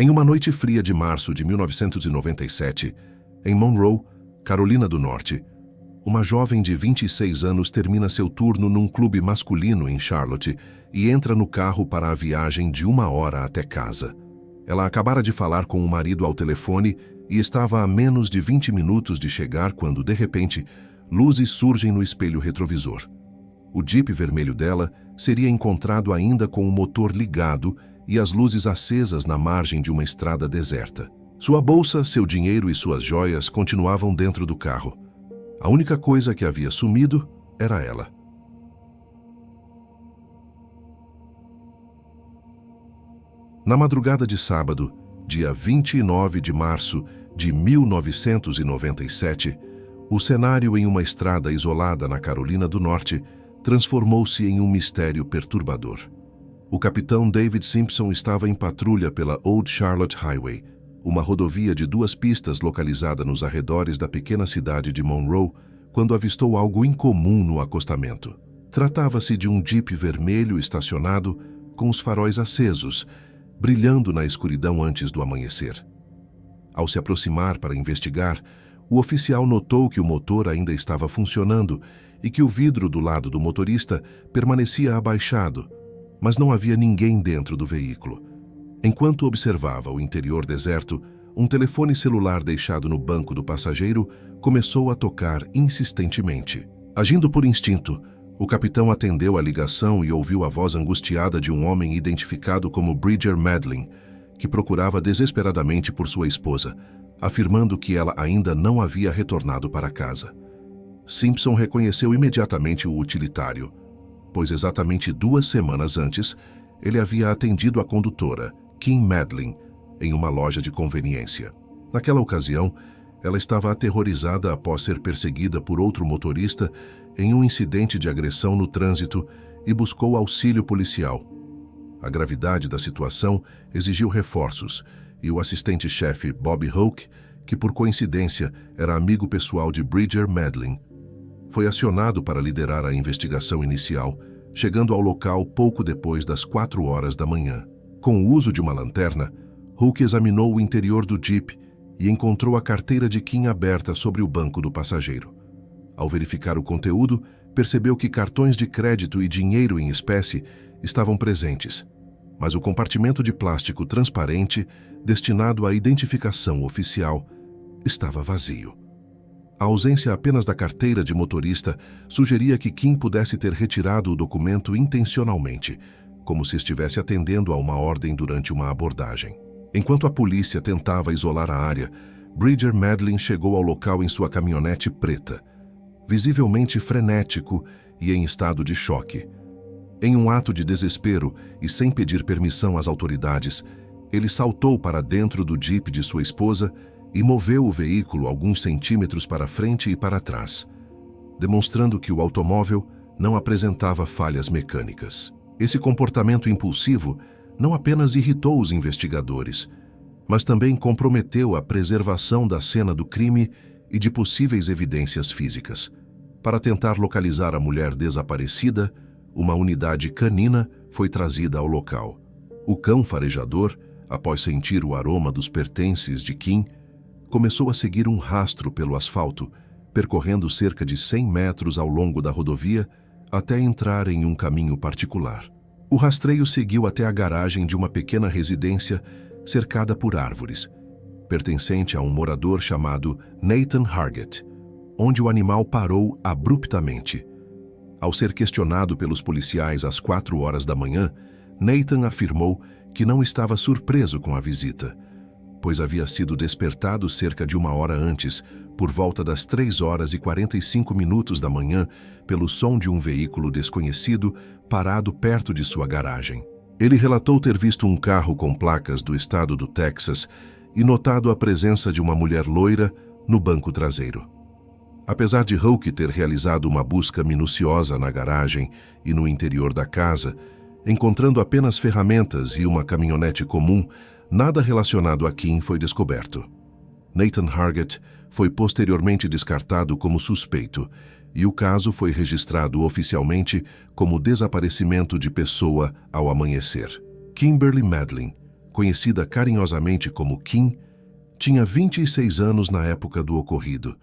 Em uma noite fria de março de 1997, em Monroe, Carolina do Norte, uma jovem de 26 anos termina seu turno num clube masculino em Charlotte e entra no carro para a viagem de 1 hora até casa. Ela acabara de falar com o marido ao telefone e estava a menos de 20 minutos de chegar quando, de repente, luzes surgem no espelho retrovisor. O Jeep vermelho dela seria encontrado ainda com o motor ligado e as luzes acesas na margem de uma estrada deserta. Sua bolsa, seu dinheiro e suas joias continuavam dentro do carro. A única coisa que havia sumido era ela. Na madrugada de sábado, dia 29 de março de 1997, o cenário em uma estrada isolada na Carolina do Norte transformou-se em um mistério perturbador. O capitão David Simpson estava em patrulha pela Old Charlotte Highway, uma rodovia de 2 pistas localizada nos arredores da pequena cidade de Monroe, quando avistou algo incomum no acostamento. Tratava-se de um Jeep vermelho estacionado com os faróis acesos, brilhando na escuridão antes do amanhecer. Ao se aproximar para investigar, o oficial notou que o motor ainda estava funcionando e que o vidro do lado do motorista permanecia abaixado, mas não havia ninguém dentro do veículo. Enquanto observava o interior deserto, um telefone celular deixado no banco do passageiro começou a tocar insistentemente. Agindo por instinto, o capitão atendeu a ligação e ouviu a voz angustiada de um homem identificado como Bridger Medlin, que procurava desesperadamente por sua esposa, afirmando que ela ainda não havia retornado para casa. Simpson reconheceu imediatamente o utilitário, pois exatamente 2 semanas antes, ele havia atendido a condutora, Kim Medlin, em uma loja de conveniência. Naquela ocasião, ela estava aterrorizada após ser perseguida por outro motorista em um incidente de agressão no trânsito e buscou auxílio policial. A gravidade da situação exigiu reforços e o assistente-chefe Bob Hoke, que por coincidência era amigo pessoal de Bridger Medlin, foi acionado para liderar a investigação inicial, chegando ao local pouco depois das 4 horas da manhã. Com o uso de uma lanterna, Hoke examinou o interior do Jeep e encontrou a carteira de Kim aberta sobre o banco do passageiro. Ao verificar o conteúdo, percebeu que cartões de crédito e dinheiro em espécie estavam presentes, mas o compartimento de plástico transparente, destinado à identificação oficial, estava vazio. A ausência apenas da carteira de motorista sugeria que Kim pudesse ter retirado o documento intencionalmente, como se estivesse atendendo a uma ordem durante uma abordagem. Enquanto a polícia tentava isolar a área, Bridger Medlin chegou ao local em sua caminhonete preta, visivelmente frenético e em estado de choque. Em um ato de desespero e sem pedir permissão às autoridades, ele saltou para dentro do Jeep de sua esposa e moveu o veículo alguns centímetros para frente e para trás, demonstrando que o automóvel não apresentava falhas mecânicas. Esse comportamento impulsivo não apenas irritou os investigadores, mas também comprometeu a preservação da cena do crime e de possíveis evidências físicas. Para tentar localizar a mulher desaparecida, uma unidade canina foi trazida ao local. O cão farejador, após sentir o aroma dos pertences de Kim, começou a seguir um rastro pelo asfalto, percorrendo cerca de 100 metros ao longo da rodovia até entrar em um caminho particular. O rastreio seguiu até a garagem de uma pequena residência cercada por árvores, pertencente a um morador chamado Nathan Hargett, onde o animal parou abruptamente. Ao ser questionado pelos policiais às 4 horas da manhã, Nathan afirmou que não estava surpreso com a visita, pois havia sido despertado cerca de 1 hora antes, por volta das 3 horas e 45 minutos da manhã, pelo som de um veículo desconhecido parado perto de sua garagem. Ele relatou ter visto um carro com placas do estado do Texas e notado a presença de uma mulher loira no banco traseiro. Apesar de Hoke ter realizado uma busca minuciosa na garagem e no interior da casa, encontrando apenas ferramentas e uma caminhonete comum, nada relacionado a Kim foi descoberto. Nathan Hargett foi posteriormente descartado como suspeito e o caso foi registrado oficialmente como desaparecimento de pessoa ao amanhecer. Kimberly Medlin, conhecida carinhosamente como Kim, tinha 26 anos na época do ocorrido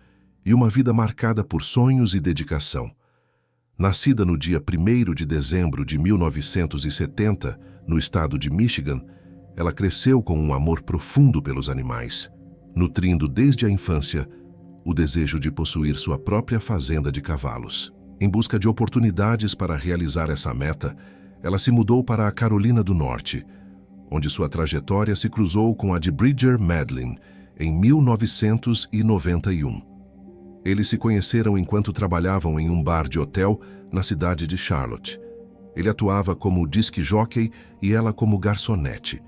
e uma vida marcada por sonhos e dedicação. Nascida no dia 1º de dezembro de 1970, no estado de Michigan, ela cresceu com um amor profundo pelos animais, nutrindo desde a infância o desejo de possuir sua própria fazenda de cavalos. Em busca de oportunidades para realizar essa meta, ela se mudou para a Carolina do Norte, onde sua trajetória se cruzou com a de Bridger Medlin em 1991. Eles se conheceram enquanto trabalhavam em um bar de hotel na cidade de Charlotte. Ele atuava como disc jockey e ela como garçonete.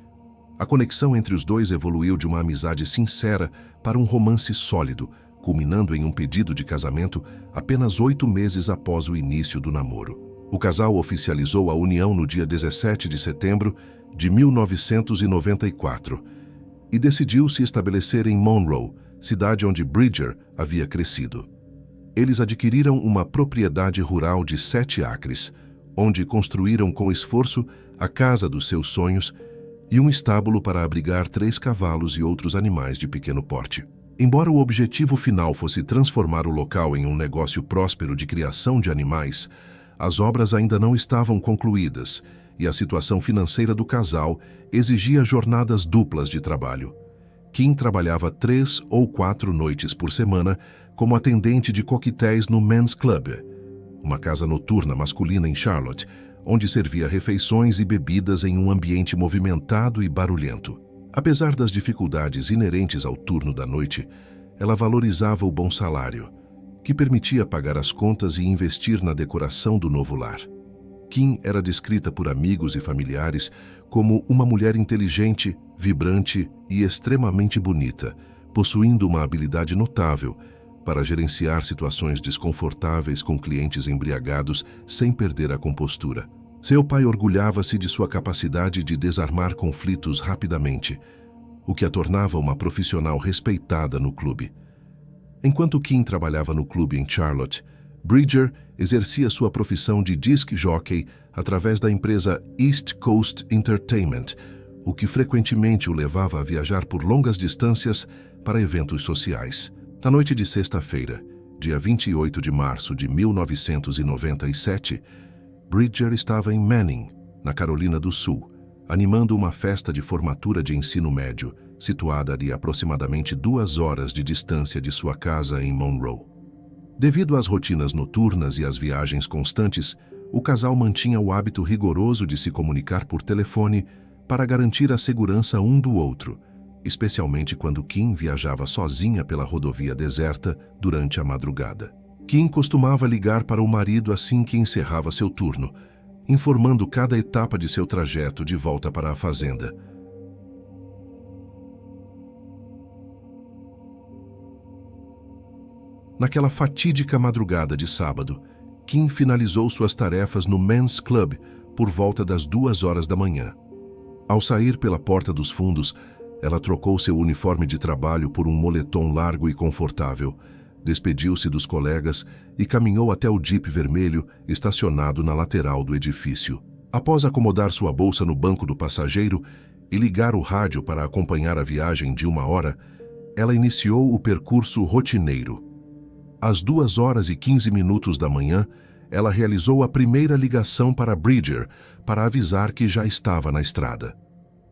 A conexão entre os dois evoluiu de uma amizade sincera para um romance sólido, culminando em um pedido de casamento apenas 8 meses após o início do namoro. O casal oficializou a união no dia 17 de setembro de 1994 e decidiu se estabelecer em Monroe, cidade onde Bridger havia crescido. Eles adquiriram uma propriedade rural de 7 acres, onde construíram com esforço a casa dos seus sonhos e um estábulo para abrigar 3 cavalos e outros animais de pequeno porte. Embora o objetivo final fosse transformar o local em um negócio próspero de criação de animais, as obras ainda não estavam concluídas e a situação financeira do casal exigia jornadas duplas de trabalho. Kim trabalhava 3 ou 4 noites por semana como atendente de coquetéis no Men's Club, uma casa noturna masculina em Charlotte, onde servia refeições e bebidas em um ambiente movimentado e barulhento. Apesar das dificuldades inerentes ao turno da noite, ela valorizava o bom salário, que permitia pagar as contas e investir na decoração do novo lar. Kim era descrita por amigos e familiares como uma mulher inteligente, vibrante e extremamente bonita, possuindo uma habilidade notável para gerenciar situações desconfortáveis com clientes embriagados sem perder a compostura. Seu pai orgulhava-se de sua capacidade de desarmar conflitos rapidamente, o que a tornava uma profissional respeitada no clube. Enquanto Kim trabalhava no clube em Charlotte, Bridger exercia sua profissão de disc jockey através da empresa East Coast Entertainment, o que frequentemente o levava a viajar por longas distâncias para eventos sociais. Na noite de sexta-feira, dia 28 de março de 1997, Bridger estava em Manning, na Carolina do Sul, animando uma festa de formatura de ensino médio, situada a aproximadamente 2 horas de distância de sua casa em Monroe. Devido às rotinas noturnas e às viagens constantes, o casal mantinha o hábito rigoroso de se comunicar por telefone para garantir a segurança um do outro, especialmente quando Kim viajava sozinha pela rodovia deserta durante a madrugada. Kim costumava ligar para o marido assim que encerrava seu turno, informando cada etapa de seu trajeto de volta para a fazenda. Naquela fatídica madrugada de sábado, Kim finalizou suas tarefas no Men's Club por volta das 2 horas da manhã. Ao sair pela porta dos fundos, ela trocou seu uniforme de trabalho por um moletom largo e confortável, despediu-se dos colegas e caminhou até o Jeep vermelho estacionado na lateral do edifício. Após acomodar sua bolsa no banco do passageiro e ligar o rádio para acompanhar a viagem de 1 hora, ela iniciou o percurso rotineiro. Às 2 horas e 15 minutos da manhã, ela realizou a primeira ligação para Bridger para avisar que já estava na estrada.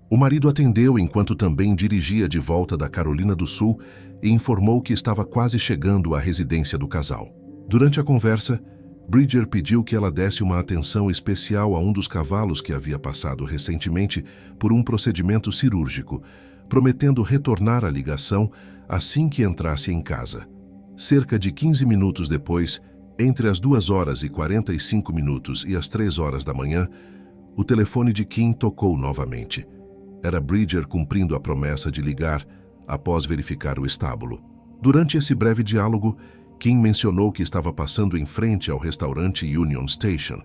O marido atendeu enquanto também dirigia de volta da Carolina do Sul e informou que estava quase chegando à residência do casal. Durante a conversa, Bridger pediu que ela desse uma atenção especial a um dos cavalos que havia passado recentemente por um procedimento cirúrgico, prometendo retornar à ligação assim que entrasse em casa. Cerca de 15 minutos depois, entre as 2 horas e 45 minutos e as 3 horas da manhã, o telefone de Kim tocou novamente. Era Bridger cumprindo a promessa de ligar após verificar o estábulo. Durante esse breve diálogo, Kim mencionou que estava passando em frente ao restaurante Union Station,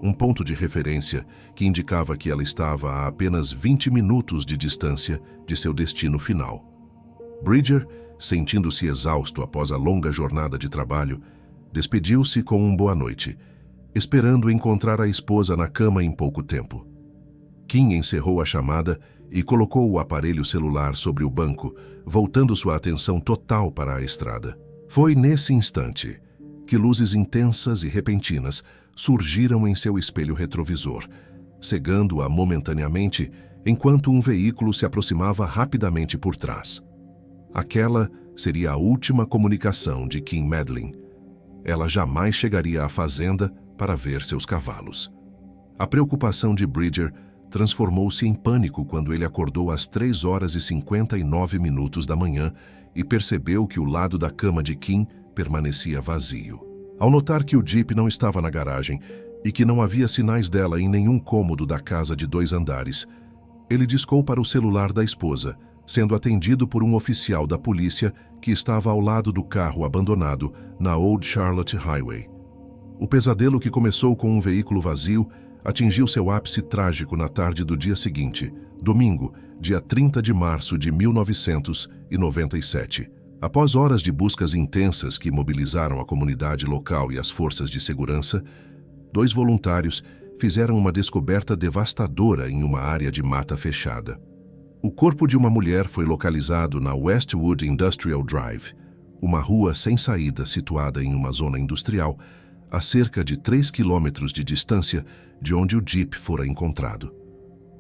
um ponto de referência que indicava que ela estava a apenas 20 minutos de distância de seu destino final. Bridger, sentindo-se exausto após a longa jornada de trabalho, despediu-se com um boa noite, esperando encontrar a esposa na cama em pouco tempo. Kim encerrou a chamada e colocou o aparelho celular sobre o banco, voltando sua atenção total para a estrada. Foi nesse instante que luzes intensas e repentinas surgiram em seu espelho retrovisor, cegando-a momentaneamente enquanto um veículo se aproximava rapidamente por trás. Aquela seria a última comunicação de Kim Medlin. Ela jamais chegaria à fazenda para ver seus cavalos. A preocupação de Bridger transformou-se em pânico quando ele acordou às 3h59 da manhã e percebeu que o lado da cama de Kim permanecia vazio. Ao notar que o Jeep não estava na garagem e que não havia sinais dela em nenhum cômodo da casa de 2 andares, ele discou para o celular da esposa, sendo atendido por um oficial da polícia que estava ao lado do carro abandonado na Old Charlotte Highway. O pesadelo que começou com um veículo vazio atingiu seu ápice trágico na tarde do dia seguinte, domingo, dia 30 de março de 1997. Após horas de buscas intensas que mobilizaram a comunidade local e as forças de segurança, 2 voluntários fizeram uma descoberta devastadora em uma área de mata fechada. O corpo de uma mulher foi localizado na Westwood Industrial Drive, uma rua sem saída situada em uma zona industrial, a cerca de 3 quilômetros de distância de onde o Jeep fora encontrado.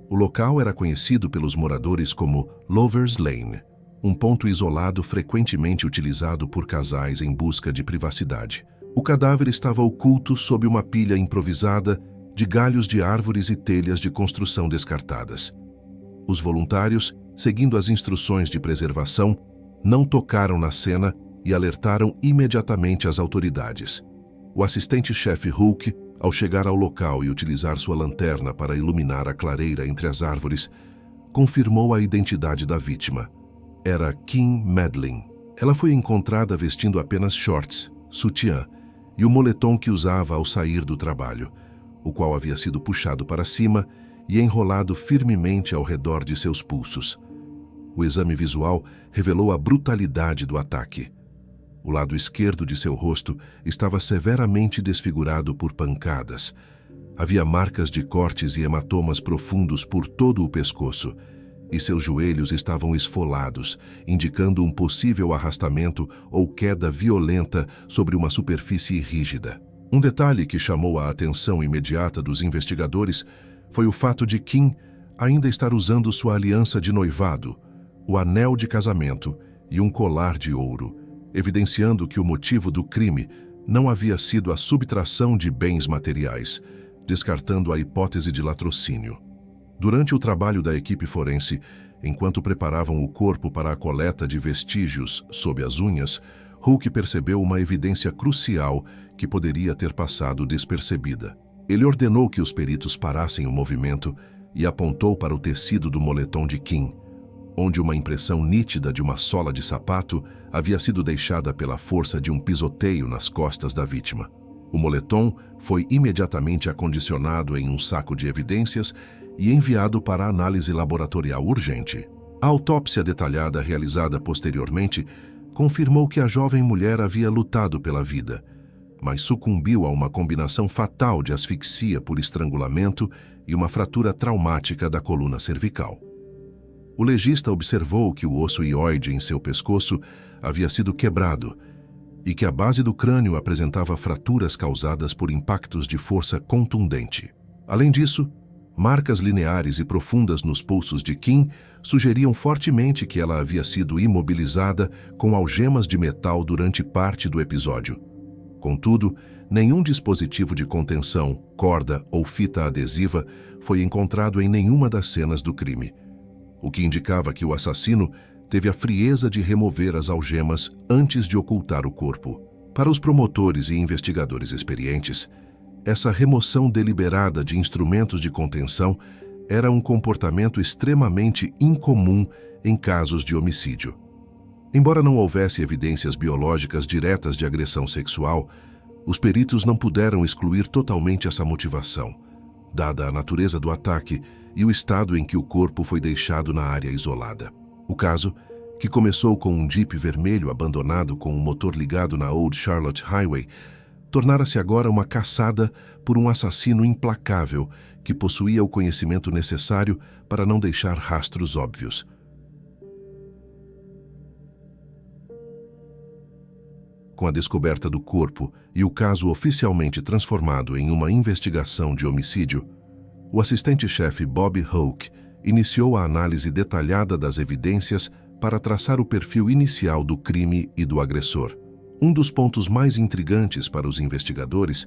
O local era conhecido pelos moradores como Lover's Lane, um ponto isolado frequentemente utilizado por casais em busca de privacidade. O cadáver estava oculto sob uma pilha improvisada de galhos de árvores e telhas de construção descartadas. Os voluntários, seguindo as instruções de preservação, não tocaram na cena e alertaram imediatamente as autoridades. O assistente-chefe Hulk, ao chegar ao local e utilizar sua lanterna para iluminar a clareira entre as árvores, confirmou a identidade da vítima. Era Kim Medlin. Ela foi encontrada vestindo apenas shorts, sutiã e o moletom que usava ao sair do trabalho, o qual havia sido puxado para cima e enrolado firmemente ao redor de seus pulsos. O exame visual revelou a brutalidade do ataque. O lado esquerdo de seu rosto estava severamente desfigurado por pancadas. Havia marcas de cortes e hematomas profundos por todo o pescoço, e seus joelhos estavam esfolados, indicando um possível arrastamento ou queda violenta sobre uma superfície rígida. Um detalhe que chamou a atenção imediata dos investigadores foi o fato de Kim ainda estar usando sua aliança de noivado, o anel de casamento e um colar de ouro, evidenciando que o motivo do crime não havia sido a subtração de bens materiais, descartando a hipótese de latrocínio. Durante o trabalho da equipe forense, enquanto preparavam o corpo para a coleta de vestígios sob as unhas, Hulk percebeu uma evidência crucial que poderia ter passado despercebida. Ele ordenou que os peritos parassem o movimento e apontou para o tecido do moletom de Kim, onde uma impressão nítida de uma sola de sapato havia sido deixada pela força de um pisoteio nas costas da vítima. O moletom foi imediatamente acondicionado em um saco de evidências e enviado para análise laboratorial urgente. A autópsia detalhada realizada posteriormente confirmou que a jovem mulher havia lutado pela vida, mas sucumbiu a uma combinação fatal de asfixia por estrangulamento e uma fratura traumática da coluna cervical. O legista observou que o osso hioide em seu pescoço havia sido quebrado e que a base do crânio apresentava fraturas causadas por impactos de força contundente. Além disso, marcas lineares e profundas nos pulsos de Kim sugeriam fortemente que ela havia sido imobilizada com algemas de metal durante parte do episódio. Contudo, nenhum dispositivo de contenção, corda ou fita adesiva foi encontrado em nenhuma das cenas do crime, o que indicava que o assassino teve a frieza de remover as algemas antes de ocultar o corpo. Para os promotores e investigadores experientes, essa remoção deliberada de instrumentos de contenção era um comportamento extremamente incomum em casos de homicídio. Embora não houvesse evidências biológicas diretas de agressão sexual, os peritos não puderam excluir totalmente essa motivação, dada a natureza do ataque e o estado em que o corpo foi deixado na área isolada. O caso, que começou com um Jeep vermelho abandonado com o motor ligado na Old Charlotte Highway, tornara-se agora uma caçada por um assassino implacável que possuía o conhecimento necessário para não deixar rastros óbvios. Com a descoberta do corpo e o caso oficialmente transformado em uma investigação de homicídio, o assistente-chefe Bob Hoke iniciou a análise detalhada das evidências para traçar o perfil inicial do crime e do agressor. Um dos pontos mais intrigantes para os investigadores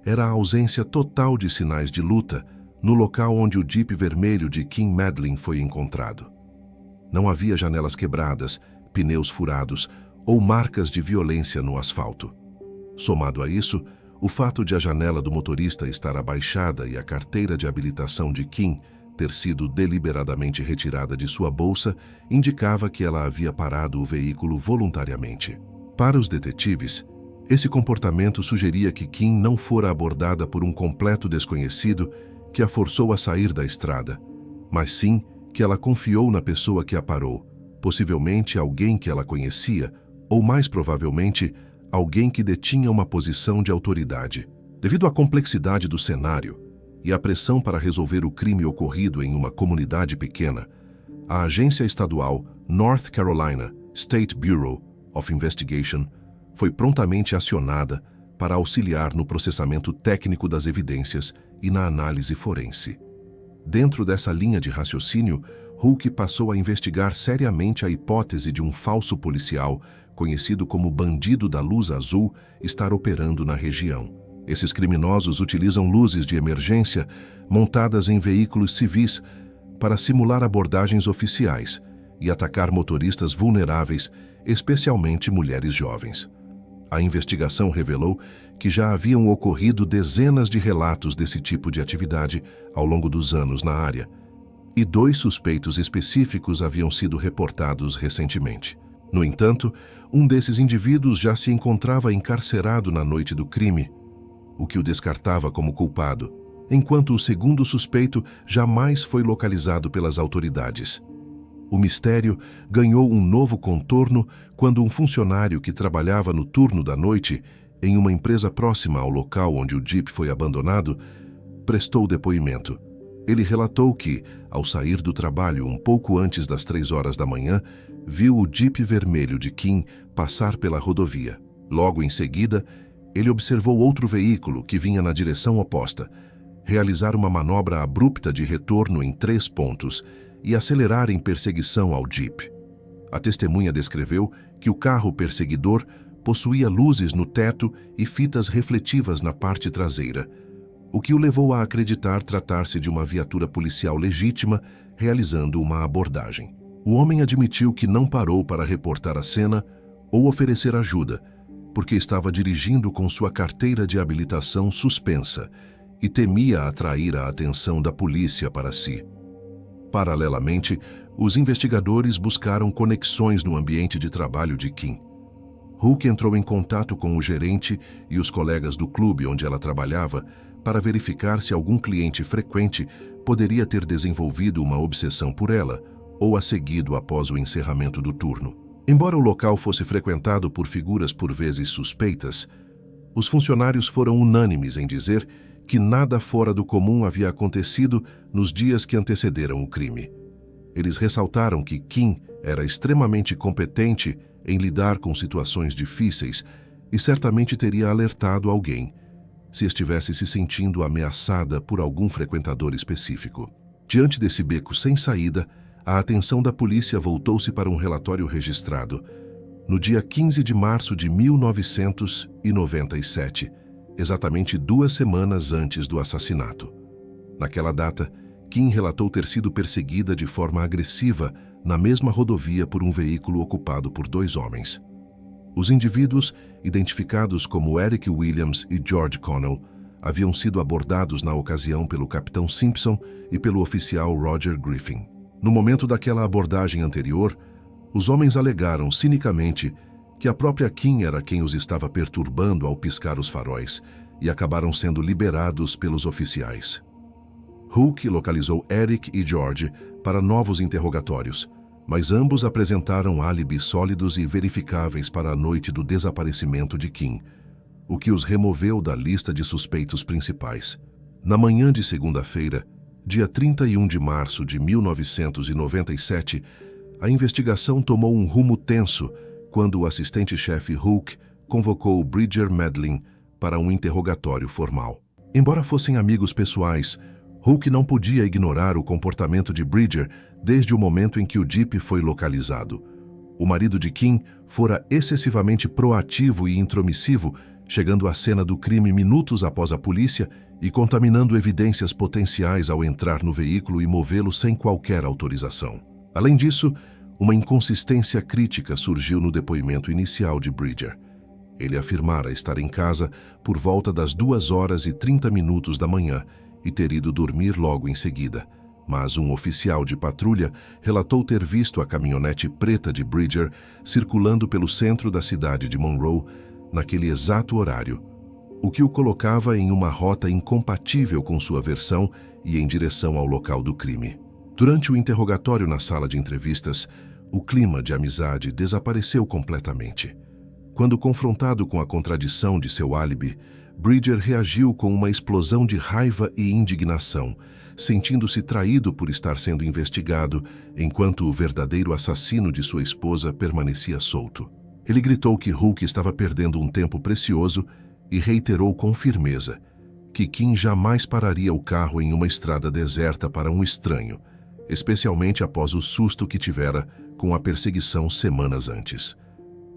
era a ausência total de sinais de luta no local onde o Jeep vermelho de Kim Madlin foi encontrado. Não havia janelas quebradas, pneus furados ou marcas de violência no asfalto. Somado a isso, o fato de a janela do motorista estar abaixada e a carteira de habilitação de Kim ter sido deliberadamente retirada de sua bolsa indicava que ela havia parado o veículo voluntariamente. Para os detetives, esse comportamento sugeria que Kim não fora abordada por um completo desconhecido que a forçou a sair da estrada, mas sim que ela confiou na pessoa que a parou, possivelmente alguém que ela conhecia, ou mais provavelmente, alguém que detinha uma posição de autoridade. Devido à complexidade do cenário e à pressão para resolver o crime ocorrido em uma comunidade pequena, a agência estadual North Carolina State Bureau of Investigation foi prontamente acionada para auxiliar no processamento técnico das evidências e na análise forense. Dentro dessa linha de raciocínio, Hoke passou a investigar seriamente a hipótese de um falso policial, conhecido como Bandido da Luz Azul, estar operando na região. Esses criminosos utilizam luzes de emergência montadas em veículos civis para simular abordagens oficiais e atacar motoristas vulneráveis, especialmente mulheres jovens. A investigação revelou que já haviam ocorrido dezenas de relatos desse tipo de atividade ao longo dos anos na área, e 2 suspeitos específicos haviam sido reportados recentemente. No entanto, um desses indivíduos já se encontrava encarcerado na noite do crime, o que o descartava como culpado, enquanto o segundo suspeito jamais foi localizado pelas autoridades. O mistério ganhou um novo contorno quando um funcionário que trabalhava no turno da noite, em uma empresa próxima ao local onde o Jeep foi abandonado, prestou depoimento. Ele relatou que, ao sair do trabalho um pouco antes das 3 horas da manhã, viu o Jeep vermelho de Kim passar pela rodovia. Logo em seguida, ele observou outro veículo que vinha na direção oposta, realizar uma manobra abrupta de retorno em 3 pontos e acelerar em perseguição ao Jeep. A testemunha descreveu que o carro perseguidor possuía luzes no teto e fitas refletivas na parte traseira, o que o levou a acreditar tratar-se de uma viatura policial legítima realizando uma abordagem. O homem admitiu que não parou para reportar a cena ou oferecer ajuda, porque estava dirigindo com sua carteira de habilitação suspensa e temia atrair a atenção da polícia para si. Paralelamente, os investigadores buscaram conexões no ambiente de trabalho de Kim. Hoke entrou em contato com o gerente e os colegas do clube onde ela trabalhava para verificar se algum cliente frequente poderia ter desenvolvido uma obsessão por ela ou a seguido após o encerramento do turno. Embora o local fosse frequentado por figuras por vezes suspeitas, os funcionários foram unânimes em dizer que nada fora do comum havia acontecido nos dias que antecederam o crime. Eles ressaltaram que Kim era extremamente competente em lidar com situações difíceis e certamente teria alertado alguém se estivesse se sentindo ameaçada por algum frequentador específico. Diante desse beco sem saída, a atenção da polícia voltou-se para um relatório registrado no dia 15 de março de 1997, exatamente 2 semanas antes do assassinato. Naquela data, Kim relatou ter sido perseguida de forma agressiva na mesma rodovia por um veículo ocupado por 2 homens. Os indivíduos, identificados como Eric Williams e George Connell, haviam sido abordados na ocasião pelo capitão Simpson e pelo oficial Roger Griffin. No momento daquela abordagem anterior, os homens alegaram cinicamente que a própria Kim era quem os estava perturbando ao piscar os faróis e acabaram sendo liberados pelos oficiais. Hoke localizou Eric e George para novos interrogatórios, mas ambos apresentaram álibis sólidos e verificáveis para a noite do desaparecimento de Kim, o que os removeu da lista de suspeitos principais. Na manhã de segunda-feira, dia 31 de março de 1997, a investigação tomou um rumo tenso quando o assistente-chefe Hook convocou Bridger Medlin para um interrogatório formal. Embora fossem amigos pessoais, Hook não podia ignorar o comportamento de Bridger desde o momento em que o Jeep foi localizado. O marido de Kim fora excessivamente proativo e intromissivo, chegando à cena do crime minutos após a polícia e contaminando evidências potenciais ao entrar no veículo e movê-lo sem qualquer autorização. Além disso, uma inconsistência crítica surgiu no depoimento inicial de Bridger. Ele afirmara estar em casa por volta das 2h30 da manhã e ter ido dormir logo em seguida, mas um oficial de patrulha relatou ter visto a caminhonete preta de Bridger circulando pelo centro da cidade de Monroe naquele exato horário, o que o colocava em uma rota incompatível com sua versão e em direção ao local do crime. Durante o interrogatório na sala de entrevistas, o clima de amizade desapareceu completamente. Quando confrontado com a contradição de seu álibi, Bridger reagiu com uma explosão de raiva e indignação, sentindo-se traído por estar sendo investigado, enquanto o verdadeiro assassino de sua esposa permanecia solto. Ele gritou que Hook estava perdendo um tempo precioso e reiterou com firmeza que Kim jamais pararia o carro em uma estrada deserta para um estranho, especialmente após o susto que tivera com a perseguição semanas antes.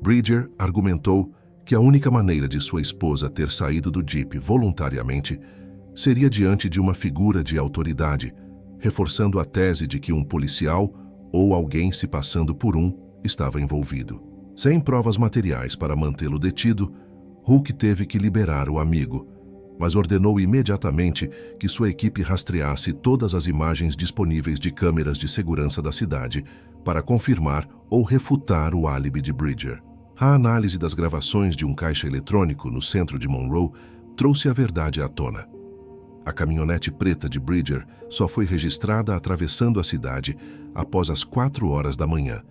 Bridger argumentou que a única maneira de sua esposa ter saído do Jeep voluntariamente seria diante de uma figura de autoridade, reforçando a tese de que um policial ou alguém se passando por um estava envolvido. Sem provas materiais para mantê-lo detido, Hook teve que liberar o amigo, mas ordenou imediatamente que sua equipe rastreasse todas as imagens disponíveis de câmeras de segurança da cidade para confirmar ou refutar o álibi de Bridger. A análise das gravações de um caixa eletrônico no centro de Monroe trouxe a verdade à tona. A caminhonete preta de Bridger só foi registrada atravessando a cidade após as 4h da manhã,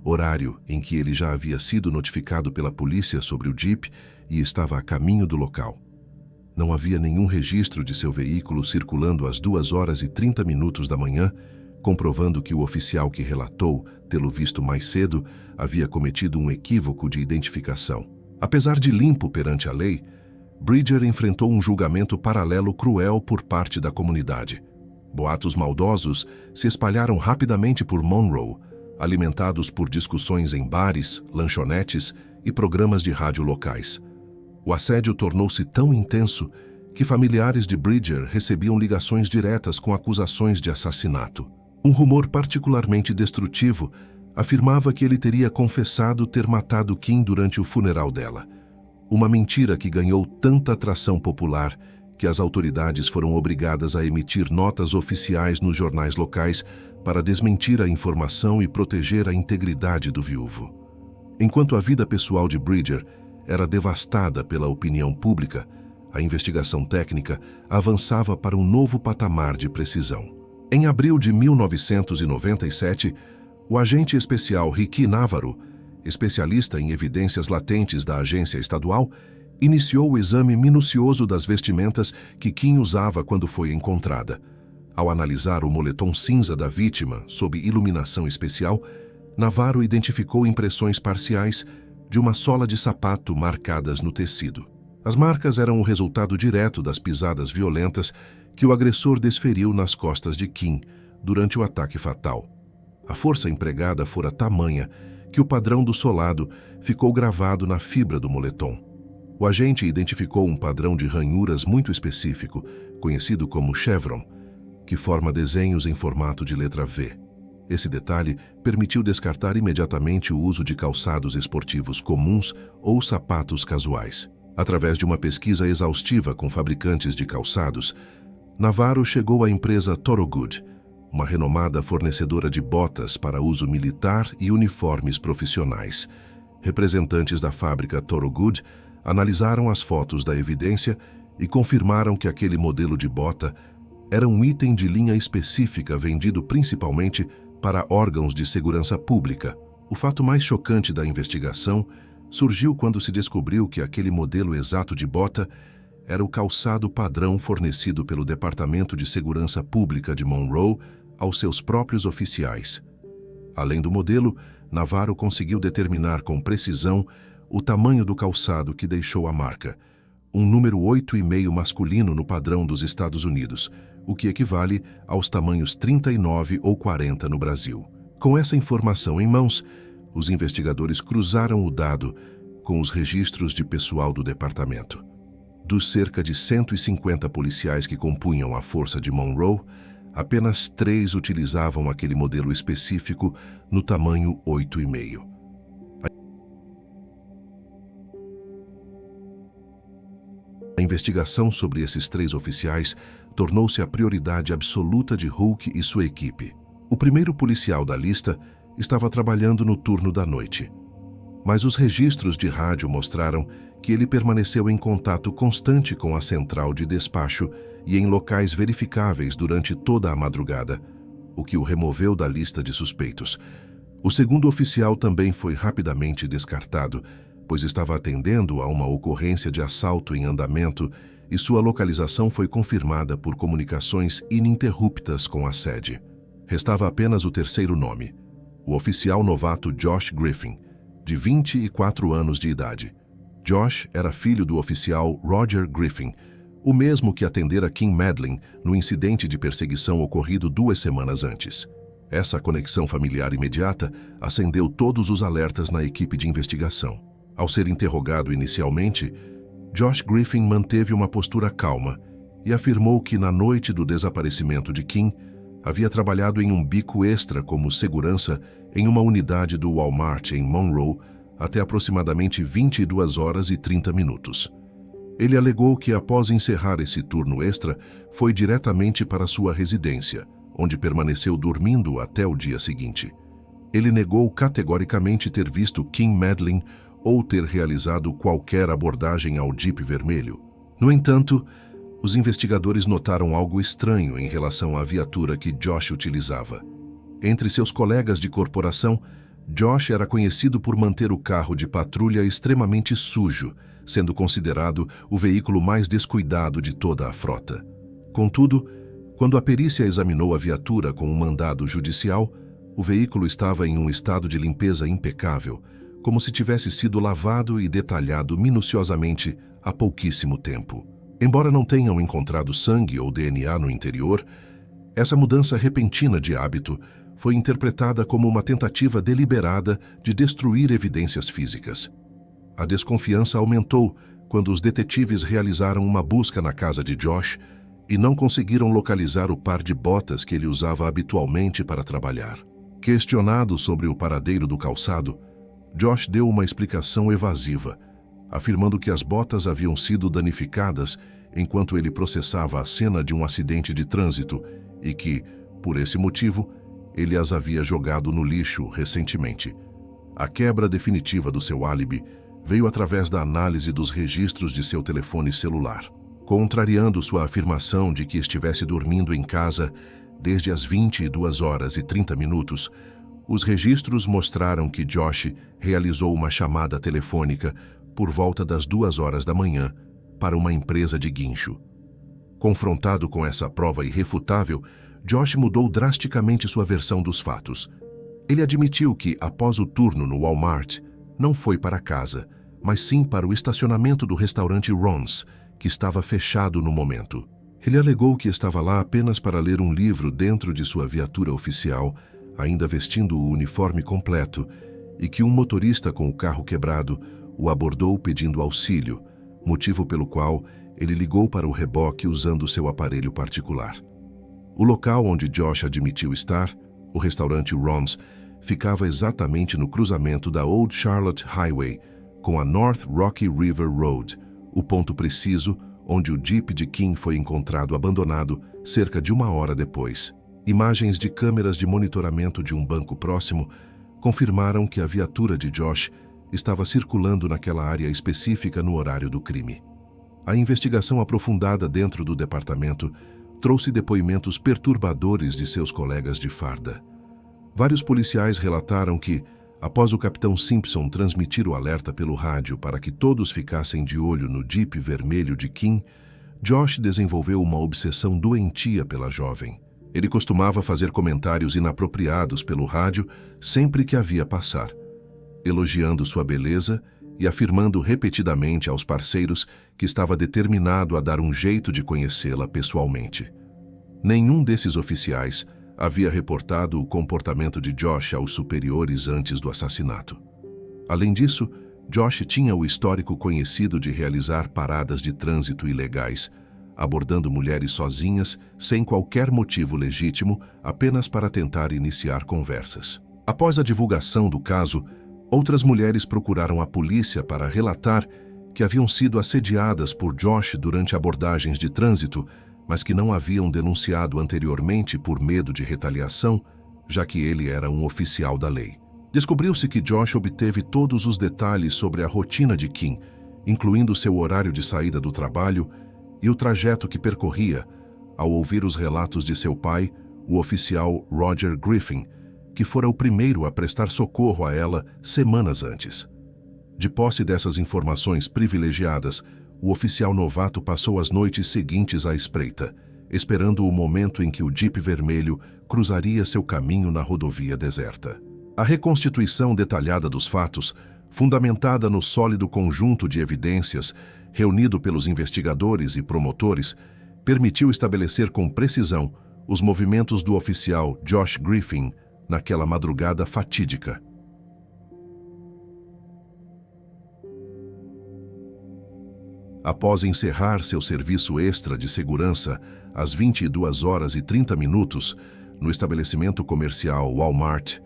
horário em que ele já havia sido notificado pela polícia sobre o Jeep e estava a caminho do local. Não havia nenhum registro de seu veículo circulando às 2h30 da manhã, comprovando que o oficial que relatou tê-lo visto mais cedo havia cometido um equívoco de identificação. Apesar de limpo perante a lei, Bridger enfrentou um julgamento paralelo cruel por parte da comunidade. Boatos maldosos se espalharam rapidamente por Monroe, alimentados por discussões em bares, lanchonetes e programas de rádio locais. O assédio tornou-se tão intenso que familiares de Bridger recebiam ligações diretas com acusações de assassinato. Um rumor particularmente destrutivo afirmava que ele teria confessado ter matado Kim durante o funeral dela. Uma mentira que ganhou tanta atração popular que as autoridades foram obrigadas a emitir notas oficiais nos jornais locais para desmentir a informação e proteger a integridade do viúvo. Enquanto a vida pessoal de Bridger era devastada pela opinião pública, a investigação técnica avançava para um novo patamar de precisão. Em abril de 1997, o agente especial Ricky Navarro, especialista em evidências latentes da agência estadual, iniciou o exame minucioso das vestimentas que Kim usava quando foi encontrada. Ao analisar o moletom cinza da vítima sob iluminação especial, Navarro identificou impressões parciais de uma sola de sapato marcadas no tecido. As marcas eram o resultado direto das pisadas violentas que o agressor desferiu nas costas de Kim durante o ataque fatal. A força empregada fora tamanha que o padrão do solado ficou gravado na fibra do moletom. O agente identificou um padrão de ranhuras muito específico, conhecido como chevron, que forma desenhos em formato de letra V. Esse detalhe permitiu descartar imediatamente o uso de calçados esportivos comuns ou sapatos casuais. Através de uma pesquisa exaustiva com fabricantes de calçados, Navarro chegou à empresa Thorogood, uma renomada fornecedora de botas para uso militar e uniformes profissionais. Representantes da fábrica Thorogood analisaram as fotos da evidência e confirmaram que aquele modelo de bota era um item de linha específica vendido principalmente para órgãos de segurança pública. O fato mais chocante da investigação surgiu quando se descobriu que aquele modelo exato de bota era o calçado padrão fornecido pelo Departamento de Segurança Pública de Monroe aos seus próprios oficiais. Além do modelo, Navarro conseguiu determinar com precisão o tamanho do calçado que deixou a marca, um número 8,5 masculino no padrão dos Estados Unidos, o que equivale aos tamanhos 39 ou 40 no Brasil. Com essa informação em mãos, os investigadores cruzaram o dado com os registros de pessoal do departamento. Dos cerca de 150 policiais que compunham a força de Monroe, apenas 3 utilizavam aquele modelo específico no tamanho 8,5. A investigação sobre esses 3 oficiais tornou-se a prioridade absoluta de Hulk e sua equipe. O primeiro policial da lista estava trabalhando no turno da noite, mas os registros de rádio mostraram que ele permaneceu em contato constante com a central de despacho e em locais verificáveis durante toda a madrugada, o que o removeu da lista de suspeitos. O segundo oficial também foi rapidamente descartado, pois estava atendendo a uma ocorrência de assalto em andamento e sua localização foi confirmada por comunicações ininterruptas com a sede. Restava apenas o terceiro nome, o oficial novato Josh Griffin, de 24 anos de idade. Josh era filho do oficial Roger Griffin, o mesmo que atendera Kim Madlin no incidente de perseguição ocorrido 2 semanas antes. Essa conexão familiar imediata acendeu todos os alertas na equipe de investigação. Ao ser interrogado inicialmente, Josh Griffin manteve uma postura calma e afirmou que na noite do desaparecimento de Kim, havia trabalhado em um bico extra como segurança em uma unidade do Walmart em Monroe até aproximadamente 22 horas e 30 minutos. Ele alegou que após encerrar esse turno extra, foi diretamente para sua residência, onde permaneceu dormindo até o dia seguinte. Ele negou categoricamente ter visto Kim Madlin ou ter realizado qualquer abordagem ao Jeep vermelho. No entanto, os investigadores notaram algo estranho em relação à viatura que Josh utilizava. Entre seus colegas de corporação, Josh era conhecido por manter o carro de patrulha extremamente sujo, sendo considerado o veículo mais descuidado de toda a frota. Contudo, quando a perícia examinou a viatura com um mandado judicial, o veículo estava em um estado de limpeza impecável, como se tivesse sido lavado e detalhado minuciosamente há pouquíssimo tempo. Embora não tenham encontrado sangue ou DNA no interior, essa mudança repentina de hábito foi interpretada como uma tentativa deliberada de destruir evidências físicas. A desconfiança aumentou quando os detetives realizaram uma busca na casa de Josh e não conseguiram localizar o par de botas que ele usava habitualmente para trabalhar. Questionado sobre o paradeiro do calçado, Josh deu uma explicação evasiva, afirmando que as botas haviam sido danificadas enquanto ele processava a cena de um acidente de trânsito e que, por esse motivo, ele as havia jogado no lixo recentemente. A quebra definitiva do seu álibi veio através da análise dos registros de seu telefone celular. Contrariando sua afirmação de que estivesse dormindo em casa desde as 22 horas e 30 minutos, os registros mostraram que Josh realizou uma chamada telefônica por volta das 2 horas da manhã para uma empresa de guincho. Confrontado com essa prova irrefutável, Josh mudou drasticamente sua versão dos fatos. Ele admitiu que, após o turno no Walmart, não foi para casa, mas sim para o estacionamento do restaurante Ron's, que estava fechado no momento. Ele alegou que estava lá apenas para ler um livro dentro de sua viatura oficial, ainda vestindo o uniforme completo, e que um motorista com o carro quebrado o abordou pedindo auxílio, motivo pelo qual ele ligou para o reboque usando seu aparelho particular. O local onde Josh admitiu estar, o restaurante Ron's, ficava exatamente no cruzamento da Old Charlotte Highway com a North Rocky River Road, o ponto preciso onde o Jeep de Kim foi encontrado abandonado cerca de 1 hora depois. Imagens de câmeras de monitoramento de um banco próximo confirmaram que a viatura de Josh estava circulando naquela área específica no horário do crime. A investigação aprofundada dentro do departamento trouxe depoimentos perturbadores de seus colegas de farda. Vários policiais relataram que, Após o capitão Simpson transmitir o alerta pelo rádio para que todos ficassem de olho no Jeep vermelho de Kim, Josh desenvolveu uma obsessão doentia pela jovem. Ele costumava fazer comentários inapropriados pelo rádio sempre que a via passar, elogiando sua beleza e afirmando repetidamente aos parceiros que estava determinado a dar um jeito de conhecê-la pessoalmente. Nenhum desses oficiais havia reportado o comportamento de Josh aos superiores antes do assassinato. Além disso, Josh tinha o histórico conhecido de realizar paradas de trânsito ilegais, abordando mulheres sozinhas, sem qualquer motivo legítimo, apenas para tentar iniciar conversas. Após a divulgação do caso, outras mulheres procuraram a polícia para relatar que haviam sido assediadas por Josh durante abordagens de trânsito, mas que não haviam denunciado anteriormente por medo de retaliação, já que ele era um oficial da lei. Descobriu-se que Josh obteve todos os detalhes sobre a rotina de Kim, incluindo seu horário de saída do trabalho e o trajeto que percorria, ao ouvir os relatos de seu pai, o oficial Roger Griffin, que fora o primeiro a prestar socorro a ela semanas antes. De posse dessas informações privilegiadas, o oficial novato passou as noites seguintes à espreita, esperando o momento em que o Jeep vermelho cruzaria seu caminho na rodovia deserta. A reconstituição detalhada dos fatos, fundamentada no sólido conjunto de evidências reunido pelos investigadores e promotores, permitiu estabelecer com precisão os movimentos do oficial Josh Griffin naquela madrugada fatídica. Após encerrar seu serviço extra de segurança às 22h30 no estabelecimento comercial Walmart,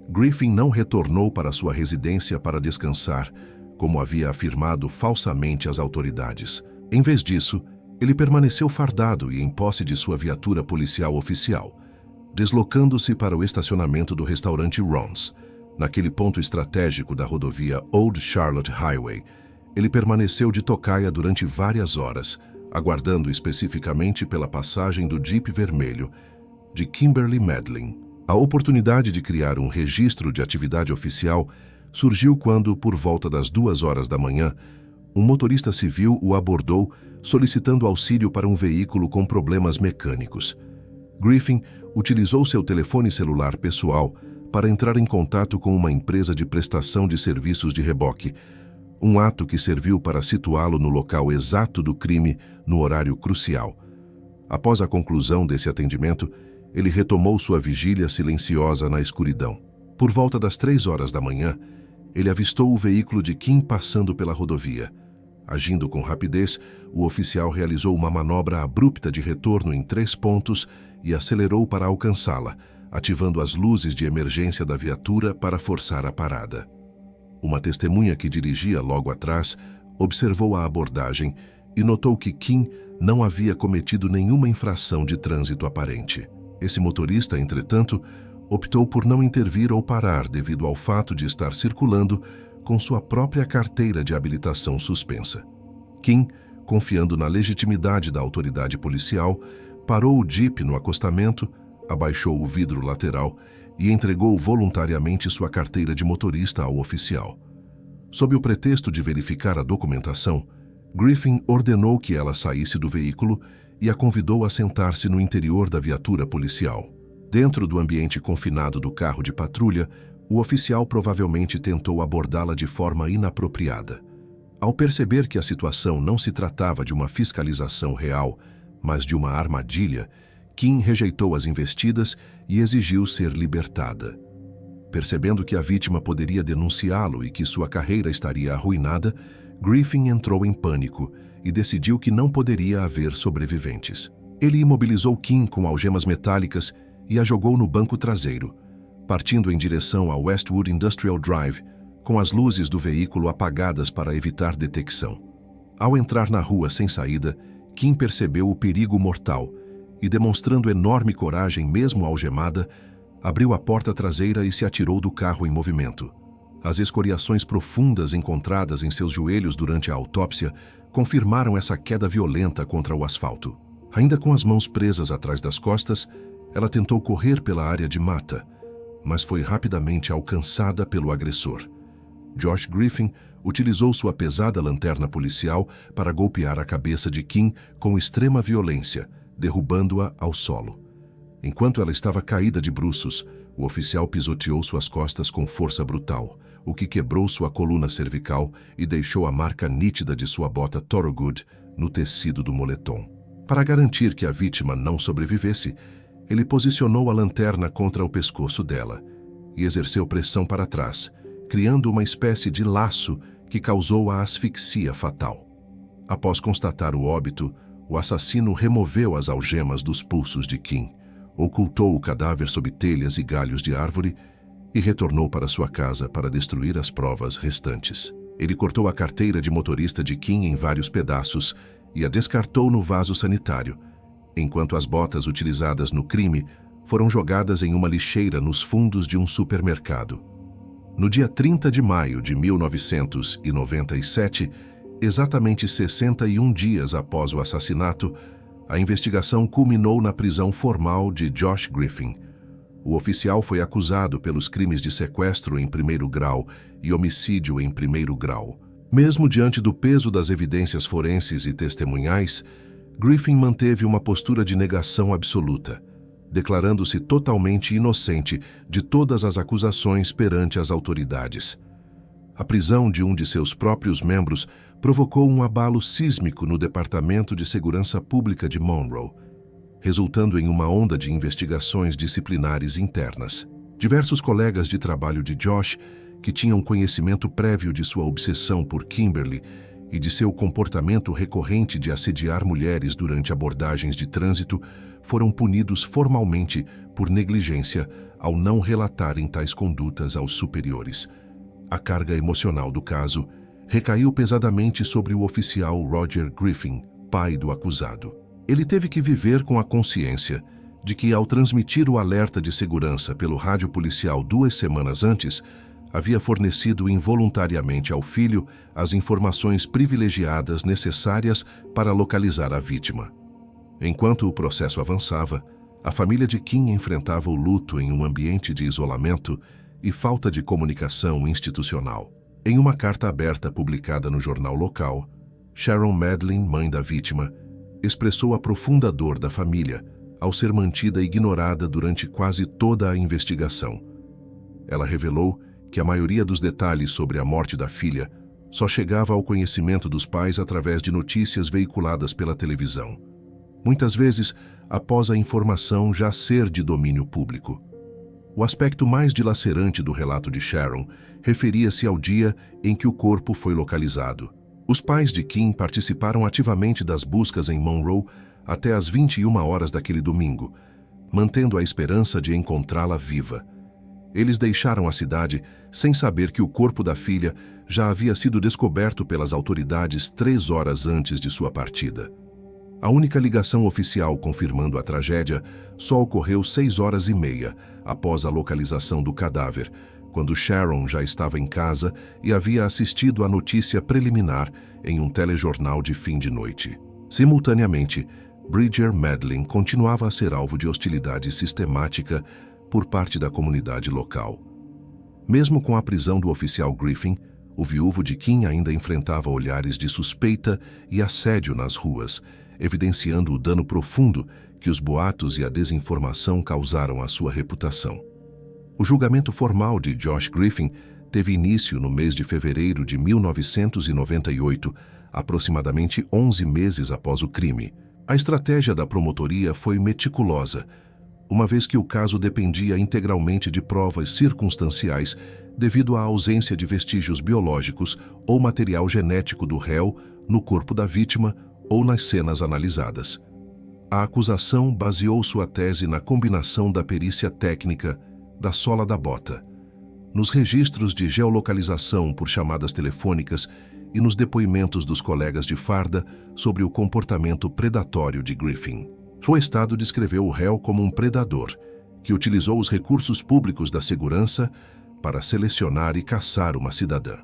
Griffin não retornou para sua residência para descansar, como havia afirmado falsamente às autoridades. Em vez disso, ele permaneceu fardado e em posse de sua viatura policial oficial, deslocando-se para o estacionamento do restaurante Ron's, naquele ponto estratégico da rodovia Old Charlotte Highway. Ele permaneceu de tocaia durante várias horas, aguardando especificamente pela passagem do Jeep vermelho de Kimberly Medlin. A oportunidade de criar um registro de atividade oficial surgiu quando, por volta das 2h da manhã, um motorista civil o abordou solicitando auxílio para um veículo com problemas mecânicos. Griffin utilizou seu telefone celular pessoal para entrar em contato com uma empresa de prestação de serviços de reboque, um ato que serviu para situá-lo no local exato do crime no horário crucial. Após a conclusão desse atendimento, ele retomou sua vigília silenciosa na escuridão. Por volta das 3h da manhã, ele avistou o veículo de Kim passando pela rodovia. Agindo com rapidez, o oficial realizou uma manobra abrupta de retorno em 3 pontos e acelerou para alcançá-la, ativando as luzes de emergência da viatura para forçar a parada. Uma testemunha que dirigia logo atrás observou a abordagem e notou que Kim não havia cometido nenhuma infração de trânsito aparente. Esse motorista, entretanto, optou por não intervir ou parar devido ao fato de estar circulando com sua própria carteira de habilitação suspensa. Kim, confiando na legitimidade da autoridade policial, parou o Jeep no acostamento, abaixou o vidro lateral e entregou voluntariamente sua carteira de motorista ao oficial. Sob o pretexto de verificar a documentação, Griffin ordenou que ela saísse do veículo e a convidou a sentar-se no interior da viatura policial. Dentro do ambiente confinado do carro de patrulha, o oficial provavelmente tentou abordá-la de forma inapropriada. Ao perceber que a situação não se tratava de uma fiscalização real, mas de uma armadilha, Kim rejeitou as investidas e exigiu ser libertada. Percebendo que a vítima poderia denunciá-lo e que sua carreira estaria arruinada, Griffin entrou em pânico e decidiu que não poderia haver sobreviventes. Ele imobilizou Kim com algemas metálicas e a jogou no banco traseiro, partindo em direção a Westwood Industrial Drive, com as luzes do veículo apagadas para evitar detecção. Ao entrar na rua sem saída, Kim percebeu o perigo mortal e, demonstrando enorme coragem mesmo algemada, abriu a porta traseira e se atirou do carro em movimento. As escoriações profundas encontradas em seus joelhos durante a autópsia confirmaram essa queda violenta contra o asfalto. Ainda com as mãos presas atrás das costas, ela tentou correr pela área de mata, mas foi rapidamente alcançada pelo agressor. Josh Griffin utilizou sua pesada lanterna policial para golpear a cabeça de Kim com extrema violência, derrubando-a ao solo. Enquanto ela estava caída de bruços, o oficial pisoteou suas costas com força brutal, o que quebrou sua coluna cervical e deixou a marca nítida de sua bota Thorogood no tecido do moletom. Para garantir que a vítima não sobrevivesse, ele posicionou a lanterna contra o pescoço dela e exerceu pressão para trás, criando uma espécie de laço que causou a asfixia fatal. Após constatar o óbito, o assassino removeu as algemas dos pulsos de Kim, ocultou o cadáver sob telhas e galhos de árvore e retornou para sua casa para destruir as provas restantes. Ele cortou a carteira de motorista de Kim em vários pedaços e a descartou no vaso sanitário, enquanto as botas utilizadas no crime foram jogadas em uma lixeira nos fundos de um supermercado. No dia 30 de maio de 1997, exatamente 61 dias após o assassinato, a investigação culminou na prisão formal de Josh Griffin. O oficial foi acusado pelos crimes de sequestro em primeiro grau e homicídio em primeiro grau. Mesmo diante do peso das evidências forenses e testemunhais, Griffin manteve uma postura de negação absoluta, declarando-se totalmente inocente de todas as acusações perante as autoridades. A prisão de um de seus próprios membros provocou um abalo sísmico no Departamento de Segurança Pública de Monroe, resultando em uma onda de investigações disciplinares internas. Diversos colegas de trabalho de Josh, que tinham conhecimento prévio de sua obsessão por Kimberly e de seu comportamento recorrente de assediar mulheres durante abordagens de trânsito, foram punidos formalmente por negligência ao não relatarem tais condutas aos superiores. A carga emocional do caso recaiu pesadamente sobre o oficial Roger Griffin, pai do acusado. Ele teve que viver com a consciência de que, ao transmitir o alerta de segurança pelo rádio policial 2 semanas antes, havia fornecido involuntariamente ao filho as informações privilegiadas necessárias para localizar a vítima. Enquanto o processo avançava, a família de Kim enfrentava o luto em um ambiente de isolamento e falta de comunicação institucional. Em uma carta aberta publicada no jornal local, Sharon Medlin, mãe da vítima, expressou a profunda dor da família ao ser mantida ignorada durante quase toda a investigação. Ela revelou que a maioria dos detalhes sobre a morte da filha só chegava ao conhecimento dos pais através de notícias veiculadas pela televisão, muitas vezes após a informação já ser de domínio público. O aspecto mais dilacerante do relato de Sharon referia-se ao dia em que o corpo foi localizado. Os pais de Kim participaram ativamente das buscas em Monroe até às 21 horas daquele domingo, mantendo a esperança de encontrá-la viva. Eles deixaram a cidade sem saber que o corpo da filha já havia sido descoberto pelas autoridades 3 horas antes de sua partida. A única ligação oficial confirmando a tragédia só ocorreu 6h30 após a localização do cadáver, quando Sharon já estava em casa e havia assistido à notícia preliminar em um telejornal de fim de noite. Simultaneamente, Bridger Medlin continuava a ser alvo de hostilidade sistemática por parte da comunidade local. Mesmo com a prisão do oficial Griffin, o viúvo de Kim ainda enfrentava olhares de suspeita e assédio nas ruas, evidenciando o dano profundo que os boatos e a desinformação causaram à sua reputação. O julgamento formal de Josh Griffin teve início no mês de fevereiro de 1998, aproximadamente 11 meses após o crime. A estratégia da promotoria foi meticulosa, uma vez que o caso dependia integralmente de provas circunstanciais devido à ausência de vestígios biológicos ou material genético do réu no corpo da vítima ou nas cenas analisadas. A acusação baseou sua tese na combinação da perícia técnica, da sola da bota, nos registros de geolocalização por chamadas telefônicas e nos depoimentos dos colegas de farda sobre o comportamento predatório de Griffin. O Estado descreveu o réu como um predador, que utilizou os recursos públicos da segurança para selecionar e caçar uma cidadã.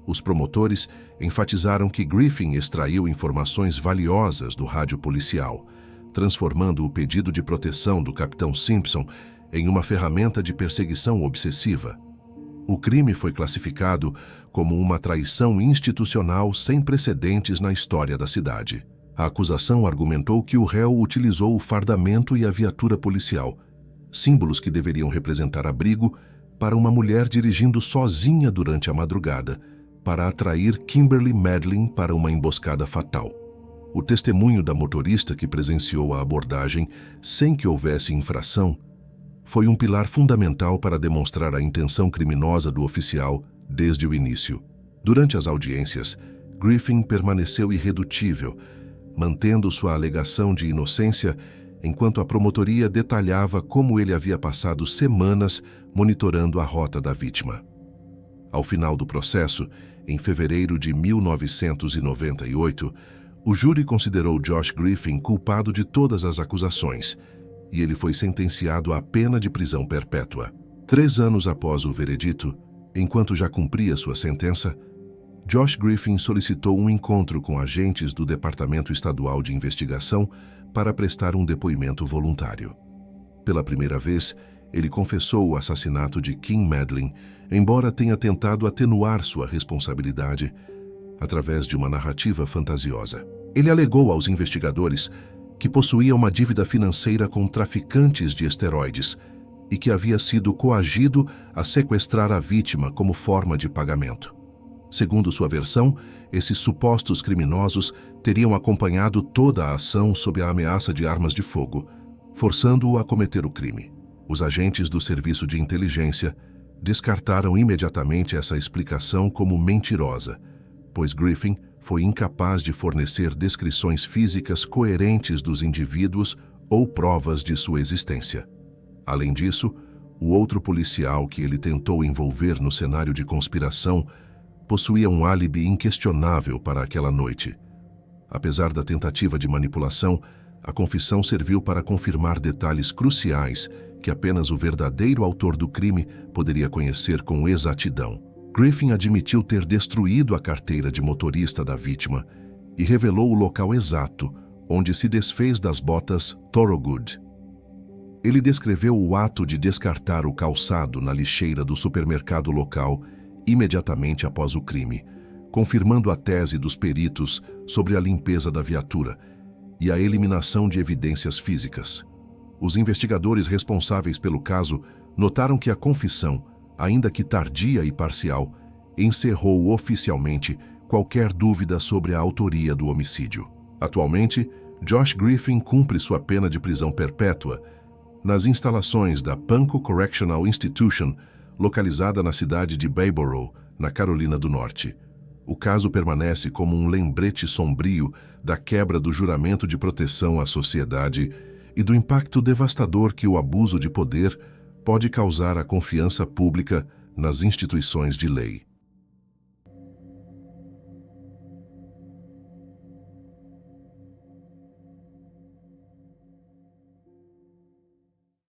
Os promotores enfatizaram que Griffin extraiu informações valiosas do rádio policial, transformando o pedido de proteção do capitão Simpson em uma ferramenta de perseguição obsessiva. O crime foi classificado como uma traição institucional sem precedentes na história da cidade. A acusação argumentou que o réu utilizou o fardamento e a viatura policial, símbolos que deveriam representar abrigo, para uma mulher dirigindo sozinha durante a madrugada, para atrair Kimberly Medlin para uma emboscada fatal. O testemunho da motorista que presenciou a abordagem sem que houvesse infração foi um pilar fundamental para demonstrar a intenção criminosa do oficial desde o início. Durante as audiências, Griffin permaneceu irredutível, mantendo sua alegação de inocência, enquanto a promotoria detalhava como ele havia passado semanas monitorando a rota da vítima. Ao final do processo, em fevereiro de 1998, o júri considerou Josh Griffin culpado de todas as acusações, e ele foi sentenciado à pena de prisão perpétua. 3 anos após o veredito, enquanto já cumpria sua sentença, Josh Griffin solicitou um encontro com agentes do Departamento Estadual de Investigação para prestar um depoimento voluntário. Pela primeira vez, ele confessou o assassinato de Kim Medlin, embora tenha tentado atenuar sua responsabilidade através de uma narrativa fantasiosa. Ele alegou aos investigadores que possuía uma dívida financeira com traficantes de esteroides e que havia sido coagido a sequestrar a vítima como forma de pagamento. Segundo sua versão, esses supostos criminosos teriam acompanhado toda a ação sob a ameaça de armas de fogo, forçando-o a cometer o crime. Os agentes do Serviço de Inteligência descartaram imediatamente essa explicação como mentirosa, pois Griffin foi incapaz de fornecer descrições físicas coerentes dos indivíduos ou provas de sua existência. Além disso, o outro policial que ele tentou envolver no cenário de conspiração possuía um álibi inquestionável para aquela noite. Apesar da tentativa de manipulação, a confissão serviu para confirmar detalhes cruciais que apenas o verdadeiro autor do crime poderia conhecer com exatidão. Griffin admitiu ter destruído a carteira de motorista da vítima e revelou o local exato onde se desfez das botas Thorogood. Ele descreveu o ato de descartar o calçado na lixeira do supermercado local imediatamente após o crime, confirmando a tese dos peritos sobre a limpeza da viatura e a eliminação de evidências físicas. Os investigadores responsáveis pelo caso notaram que a confissão, ainda que tardia e parcial, encerrou oficialmente qualquer dúvida sobre a autoria do homicídio. Atualmente, Josh Griffin cumpre sua pena de prisão perpétua nas instalações da Pankow Correctional Institution, localizada na cidade de Bayboro, na Carolina do Norte. O caso permanece como um lembrete sombrio da quebra do juramento de proteção à sociedade e do impacto devastador que o abuso de poder pode causar à confiança pública nas instituições de lei.